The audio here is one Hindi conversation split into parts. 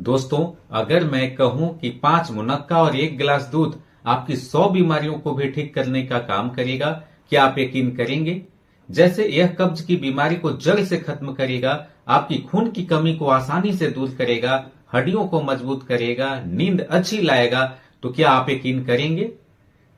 दोस्तों, अगर मैं कहूं कि 5 मुनक्का और 1 गिलास दूध आपकी 100 बीमारियों को भी ठीक करने का काम करेगा, क्या आप यकीन करेंगे? जैसे यह कब्ज की बीमारी को जड़ से खत्म करेगा, आपकी खून की कमी को आसानी से दूर करेगा, हड्डियों को मजबूत करेगा, नींद अच्छी लाएगा, तो क्या आप यकीन करेंगे?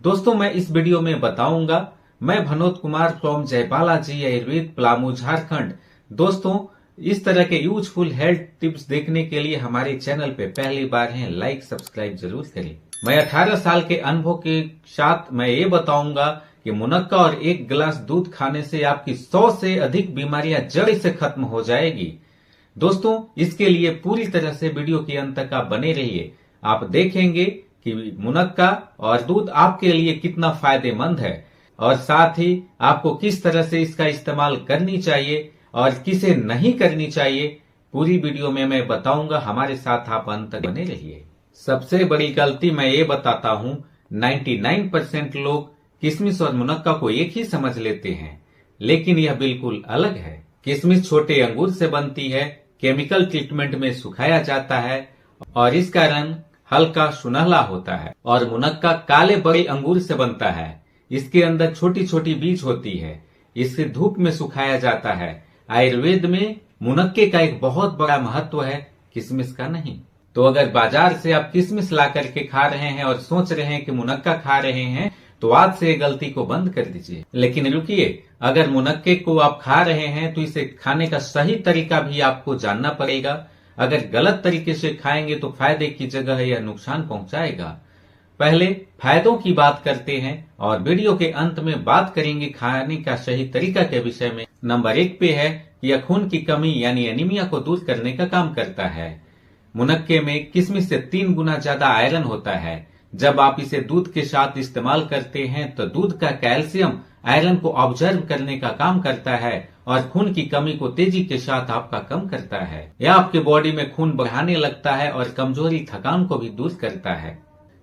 दोस्तों, मैं इस वीडियो में बताऊंगा। मैं भनोत कुमार फ्रॉम जयपाला जी आयुर्वेद, पलामू, झारखंड। दोस्तों, इस तरह के यूजफुल हेल्थ टिप्स देखने के लिए हमारे चैनल पे पहली बार हैं, लाइक सब्सक्राइब जरूर करें। मैं 18 साल के अनुभव के साथ मैं ये बताऊंगा कि मुनक्का और 1 गिलास दूध खाने से आपकी 100 से अधिक बीमारियां जड़ से खत्म हो जाएगी। दोस्तों, इसके लिए पूरी तरह से वीडियो के अंत तक आप बने रहिए। आप देखेंगे कि मुनक्का और दूध आपके लिए कितना फायदेमंद है और साथ ही आपको किस तरह से इसका इस्तेमाल करनी चाहिए और किसे नहीं करनी चाहिए, पूरी वीडियो में मैं बताऊंगा। हमारे साथ आप अंत तक बने रहिए। सबसे बड़ी गलती मैं ये बताता हूं, 99% लोग किशमिश और मुनक्का को एक ही समझ लेते हैं, लेकिन यह बिल्कुल अलग है। किशमिश छोटे अंगूर से बनती है, केमिकल ट्रीटमेंट में सुखाया जाता है और इसका रंग हल्का सुनहला होता है। और मुनक्का काले बड़े अंगूर से बनता है, इसके अंदर छोटी छोटी बीज होती है, इसे धूप में सुखाया जाता है। आयुर्वेद में मुनक्के का एक बहुत बड़ा महत्व है, किशमिश का नहीं। तो अगर बाजार से आप किशमिश ला करके खा रहे हैं और सोच रहे हैं कि मुनक्का खा रहे हैं, तो आज से गलती को बंद कर दीजिए। लेकिन रुकिए, अगर मुनक्के को आप खा रहे हैं तो इसे खाने का सही तरीका भी आपको जानना पड़ेगा। अगर गलत तरीके से खाएंगे तो फायदे की जगह यह नुकसान पहुंचाएगा। पहले फायदों की बात करते हैं और वीडियो के अंत में बात करेंगे खाने का सही तरीका के विषय में। नंबर 1 पे है कि यह खून की कमी यानी एनीमिया को दूर करने का काम करता है। मुनक्के में किशमिश से 3 गुना ज्यादा आयरन होता है। जब आप इसे दूध के साथ इस्तेमाल करते हैं तो दूध का कैल्शियम आयरन को ऑब्जर्व करने का काम करता है और खून की कमी को तेजी के साथ आपका कम करता है। यह आपके बॉडी में खून बढ़ाने लगता है और कमजोरी, थकान को भी दूर करता है।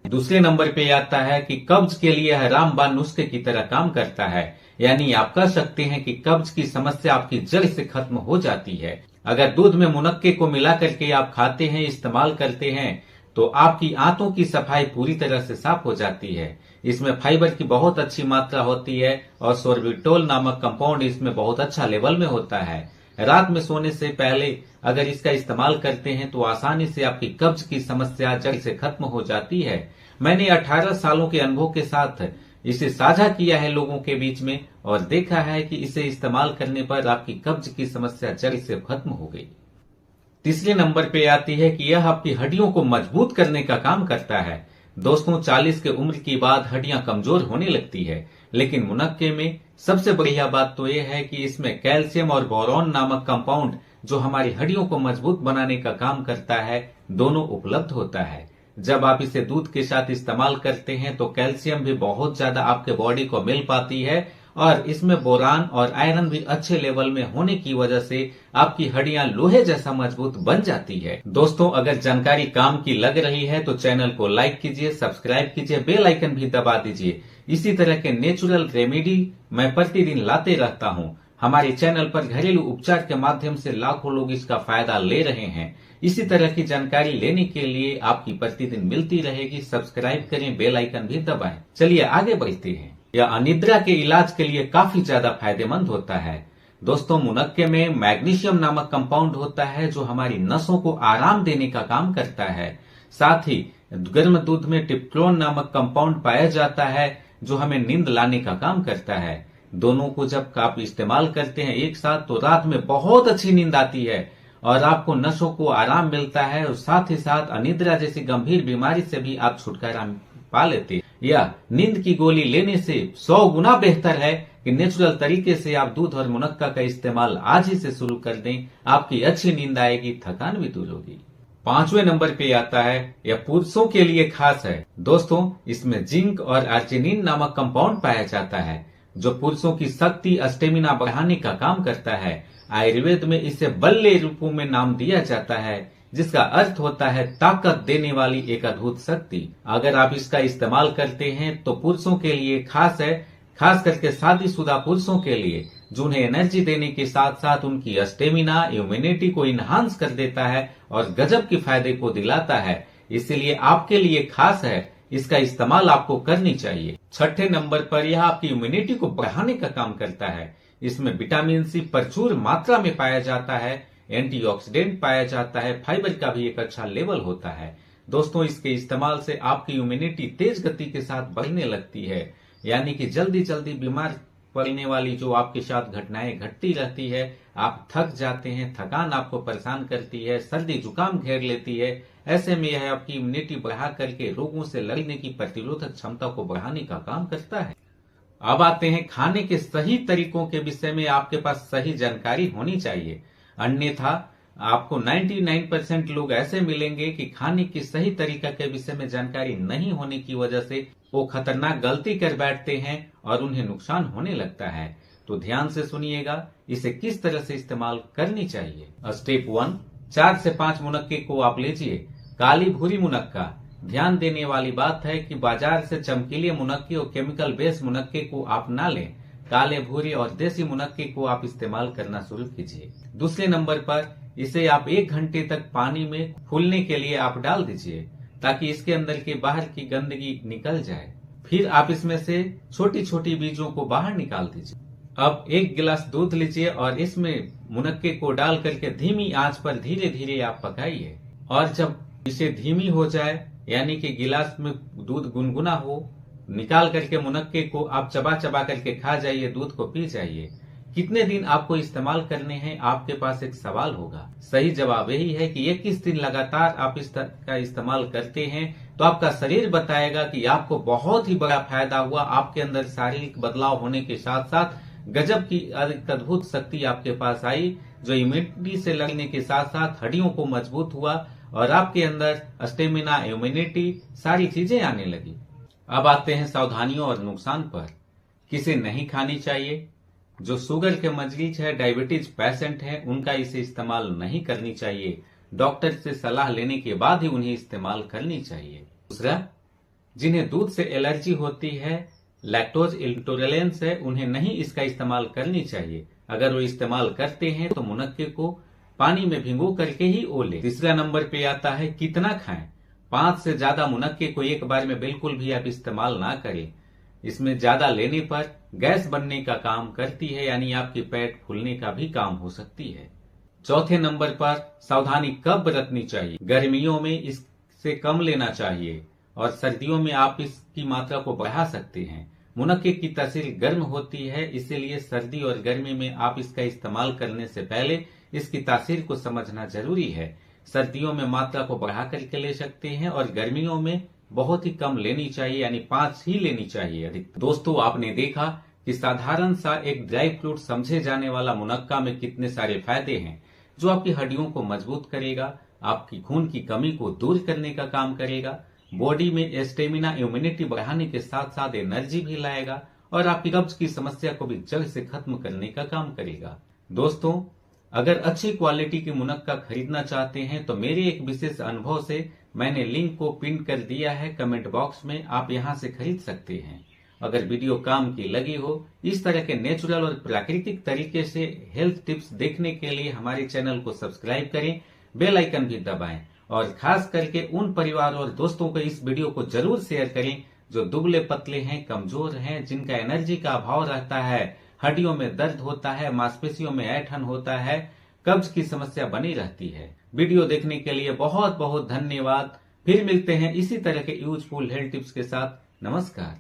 दूसरे नंबर पे आता है कि कब्ज के लिए यह रामबाण नुस्खे की तरह काम करता है, यानी आप कह सकते हैं कि कब्ज की समस्या आपकी जड़ से खत्म हो जाती है। अगर दूध में मुनक्के को मिला करके आप खाते हैं, इस्तेमाल करते हैं, तो आपकी आंतों की सफाई पूरी तरह से साफ हो जाती है। इसमें फाइबर की बहुत अच्छी मात्रा होती है और सोर्बिटोल नामक कंपाउंड इसमें बहुत अच्छा लेवल में होता है। रात में सोने से पहले अगर इसका इस्तेमाल करते हैं तो आसानी से आपकी कब्ज की समस्या जड़ से खत्म हो जाती है। मैंने 18 सालों के अनुभव के साथ इसे साझा किया है लोगों के बीच में और देखा है कि इसे इस्तेमाल करने पर आपकी कब्ज की समस्या जड़ से खत्म हो गई। तीसरे नंबर पे आती है कि यह आपकी हड्डियों को मजबूत करने का काम करता है। दोस्तों, 40 के उम्र के बाद हड्डियां कमजोर होने लगती है, लेकिन मुनक्के में सबसे बढ़िया बात तो यह है कि इसमें कैल्शियम और बोरॉन नामक कंपाउंड जो हमारी हड्डियों को मजबूत बनाने का काम करता है, दोनों उपलब्ध होता है। जब आप इसे दूध के साथ इस्तेमाल करते हैं तो कैल्शियम भी बहुत ज्यादा आपके बॉडी को मिल पाती है और इसमें बोरान और आयरन भी अच्छे लेवल में होने की वजह से आपकी हड्डियां लोहे जैसा मजबूत बन जाती है। दोस्तों, अगर जानकारी काम की लग रही है तो चैनल को लाइक कीजिए, सब्सक्राइब कीजिए, बेल आइकन भी दबा दीजिए। इसी तरह के नेचुरल रेमेडी मैं प्रतिदिन लाते रहता हूँ। हमारे चैनल पर घरेलू उपचार के माध्यम से लाखों लोग इसका फायदा ले रहे हैं। इसी तरह की जानकारी लेने के लिए आपकी प्रतिदिन मिलती रहेगी। सब्सक्राइब करें, बेल आइकन भी दबाएं। चलिए आगे बढ़ते हैं। यह अनिद्रा के इलाज के लिए काफी ज्यादा फायदेमंद होता है। दोस्तों, मुनक्के में मैग्नीशियम नामक कंपाउंड होता है जो हमारी नसों को आराम देने का काम करता है। साथ ही गर्म दूध में टिप्टोन नामक कंपाउंड पाया जाता है जो हमें नींद लाने का काम करता है। दोनों को जब आप इस्तेमाल करते हैं एक साथ तो रात में बहुत अच्छी नींद आती है और आपको नसों को आराम मिलता है और साथ ही साथ अनिद्रा जैसी गंभीर बीमारी से भी आप छुटकारा पा लेते हैं। या नींद की गोली लेने से 100 गुना बेहतर है कि नेचुरल तरीके से आप दूध और मुनक्का का इस्तेमाल आज ही से शुरू कर दें। आपकी अच्छी नींद आएगी, थकान भी दूर होगी। 5वें नंबर पे आता है, यह पुरुषों के लिए खास है। दोस्तों, इसमें जिंक और आर्जिनिन नामक कंपाउंड पाया जाता है जो पुरुषों की शक्ति, स्टेमिना बढ़ाने का काम करता है। आयुर्वेद में इसे बल्ले रूपों में नाम दिया जाता है, जिसका अर्थ होता है ताकत देने वाली एक अद्भुत शक्ति। अगर आप इसका इस्तेमाल करते हैं तो पुरुषों के लिए खास है, खास करके शादीशुदा पुरुषों के लिए जो उन्हें एनर्जी देने के साथ साथ उनकी स्टेमिना, इम्यूनिटी को इनहांस कर देता है और गजब के फायदे को दिलाता है। इसीलिए आपके लिए खास है, इसका इस्तेमाल आपको करनी चाहिए। छठे नंबर पर यह आपकी इम्यूनिटी को बढ़ाने का काम करता है। इसमें विटामिन सी प्रचुर मात्रा में पाया जाता है, एंटीऑक्सीडेंट पाया जाता है, फाइबर का भी एक अच्छा लेवल होता है। दोस्तों, इसके इस्तेमाल से आपकी इम्यूनिटी तेज गति के साथ बढ़ने लगती है, यानी कि जल्दी जल्दी बीमार पड़ने वाली जो आपके साथ घटनाएं घटती रहती है, आप थक जाते हैं, थकान आपको परेशान करती है, सर्दी जुकाम घेर लेती है, ऐसे में यह आपकी इम्यूनिटी बढ़ा करके रोगों से लड़ने की प्रतिरोधक क्षमता को बढ़ाने का काम करता है। अब आते हैं खाने के सही तरीकों के विषय में। आपके पास सही जानकारी होनी चाहिए, अन्यथा आपको 99% लोग ऐसे मिलेंगे कि खाने की सही तरीका के विषय में जानकारी नहीं होने की वजह से वो खतरनाक गलती कर बैठते हैं और उन्हें नुकसान होने लगता है। तो ध्यान से सुनिएगा, इसे किस तरह से इस्तेमाल करनी चाहिए। स्टेप 1, 4 से 5 मुनक्के को आप लीजिए। काली भूरी मुनक्का। ध्यान देने वाली बात है कि बाजार से चमकीले मुनक्के और केमिकल बेस्ड मुनक्के को आप ना लें। काले भूरे और देसी मुनक्के को आप इस्तेमाल करना शुरू कीजिए। दूसरे नंबर पर इसे आप 1 घंटे तक पानी में फूलने के लिए आप डाल दीजिए, ताकि इसके अंदर के बाहर की गंदगी निकल जाए। फिर आप इसमें से छोटी छोटी बीजों को बाहर निकाल दीजिए। अब 1 गिलास दूध लीजिए और इसमें मुनक्के को डाल करके धीमी आंच पर धीरे धीरे आप पकाइए। और जब इसे धीमी हो जाए, यानी कि गिलास में दूध गुनगुना हो, निकाल करके मुनक्के को आप चबा चबा करके खा जाइए, दूध को पी जाइए। कितने दिन आपको इस्तेमाल करने हैं, आपके पास एक सवाल होगा। सही जवाब यही है कि 21 दिन लगातार आप इस तरह का इस्तेमाल करते हैं तो आपका शरीर बताएगा कि आपको बहुत ही बड़ा फायदा हुआ। आपके अंदर शारीरिक बदलाव होने के साथ साथ गजब की अद्भुत शक्ति आपके पास आई, जो इम्यूनिटी से लड़ने के साथ साथ हड्डियों को मजबूत हुआ और आपके अंदर स्टेमिना, इम्यूनिटी सारी चीजें आने लगी। अब आते हैं सावधानियों और नुकसान पर। किसे नहीं खानी चाहिए? जो शुगर के मरीज है, डायबिटीज पेशेंट है, उनका इसे इस्तेमाल नहीं करनी चाहिए। डॉक्टर से सलाह लेने के बाद ही उन्हें इस्तेमाल करनी चाहिए। दूसरा, जिन्हें दूध से एलर्जी होती है, लैक्टोज इंटॉलरेंस है, उन्हें नहीं इसका इस्तेमाल करनी चाहिए। अगर वो इस्तेमाल करते हैं तो मुनक्के को पानी में भिगो करके ही ओले। तीसरा नंबर पे आता है कितना खाएं। 5 से ज्यादा मुनक्के को एक बार में बिल्कुल भी आप इस्तेमाल ना करें। इसमें ज्यादा लेने पर गैस बनने का काम करती है, यानी आपकी पेट फूलने का भी काम हो सकती है। चौथे नंबर पर सावधानी कब बरतनी चाहिए। गर्मियों में इससे कम लेना चाहिए और सर्दियों में आप इसकी मात्रा को बढ़ा सकते हैं। मुनक्के की तासीर गर्म होती है, इसीलिए सर्दी और गर्मी में आप इसका इस्तेमाल करने से पहले इसकी तासीर को समझना जरूरी है। सर्दियों में मात्रा को बढ़ा करके ले सकते हैं और गर्मियों में बहुत ही कम लेनी चाहिए, यानी 5 ही लेनी चाहिए अधिक। दोस्तों, आपने देखा कि साधारण सा एक ड्राई फ्रूट समझे जाने वाला मुनक्का में कितने सारे फायदे हैं, जो आपकी हड्डियों को मजबूत करेगा, आपकी खून की कमी को दूर करने का काम करेगा, बॉडी में स्टेमिना, इम्यूनिटी बढ़ाने के साथ साथ एनर्जी भी लाएगा और आपकी कब्ज की समस्या को भी जड़ से खत्म करने का काम करेगा। दोस्तों, अगर अच्छी क्वालिटी की मुनक्का खरीदना चाहते हैं तो मेरे एक विशेष अनुभव से मैंने लिंक को पिन कर दिया है कमेंट बॉक्स में, आप यहां से खरीद सकते हैं। अगर वीडियो काम की लगी हो, इस तरह के नेचुरल और प्राकृतिक तरीके से हेल्थ टिप्स देखने के लिए हमारे चैनल को सब्सक्राइब करें, बेल आइकन भी दबाएं और खास करके उन परिवार और दोस्तों को इस वीडियो को जरूर शेयर करें जो दुबले पतले हैं, कमजोर हैं, जिनका एनर्जी का अभाव रहता है, हड्डियों में दर्द होता है, मांसपेशियों में ऐंठन होता है, कब्ज की समस्या बनी रहती है। वीडियो देखने के लिए बहुत बहुत धन्यवाद। फिर मिलते हैं इसी तरह के यूजफुल हेल्थ टिप्स के साथ। नमस्कार।